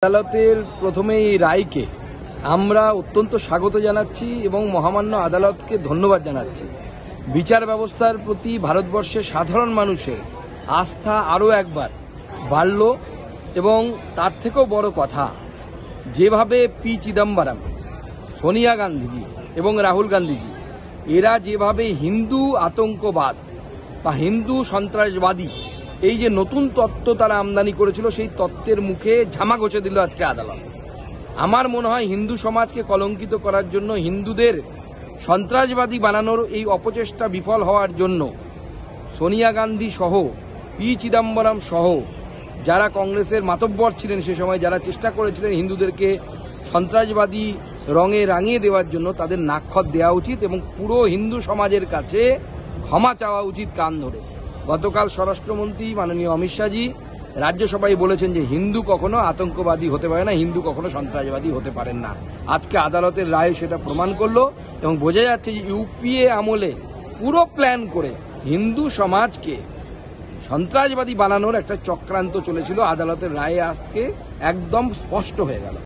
আদালতের প্রথমে এই রায়কে আমরা অত্যন্ত স্বাগত জানাচ্ছি এবং মহামান্য আদালতকে ধন্যবাদ জানাচ্ছি। বিচার ব্যবস্থার প্রতি ভারতবর্ষের সাধারণ মানুষের আস্থা আরও একবার বাড়ল এবং তার থেকেও বড় কথা, যেভাবে পি চিদম্বরম, সোনিয়া গান্ধীজি এবং রাহুল গান্ধীজি এরা যেভাবে হিন্দু আতঙ্কবাদ বা হিন্দু সন্ত্রাসবাদী এই যে নতুন তত্ত্ব তারা আমদানি করেছিল, সেই তত্ত্বের মুখে ঝামা ঘষে দিল আজকে আদালত। আমার মনে হয় হিন্দু সমাজকে কলঙ্কিত করার জন্য, হিন্দুদের সন্ত্রাসবাদী বানানোর এই অপচেষ্টা বিফল হওয়ার জন্য সোনিয়া গান্ধী সহ পি চিদম্বরম সহ যারা কংগ্রেসের মাতব্বর ছিলেন সে সময়, যারা চেষ্টা করেছিলেন হিন্দুদেরকে সন্ত্রাসবাদী রঙে রাঙিয়ে দেওয়ার জন্য, তাদের নাকখত দেওয়া উচিত এবং পুরো হিন্দু সমাজের কাছে ক্ষমা চাওয়া উচিত কান ধরে। গতকাল স্বরাষ্ট্রমন্ত্রী মাননীয় অমিত শাহজি রাজ্যসভায় বলেছেন যে হিন্দু কখনো আতঙ্কবাদী হতে পারে না, হিন্দু কখনো সন্ত্রাসবাদী হতে পারেন না। আজকে আদালতের রায় সেটা প্রমাণ করলো এবং বোঝা যাচ্ছে যে ইউপিএ আমলে পুরো প্ল্যান করে হিন্দু সমাজকে সন্ত্রাসবাদী বানানোর একটা চক্রান্ত চলেছিল। আদালতের রায়ে আজকে একদম স্পষ্ট হয়ে গেল।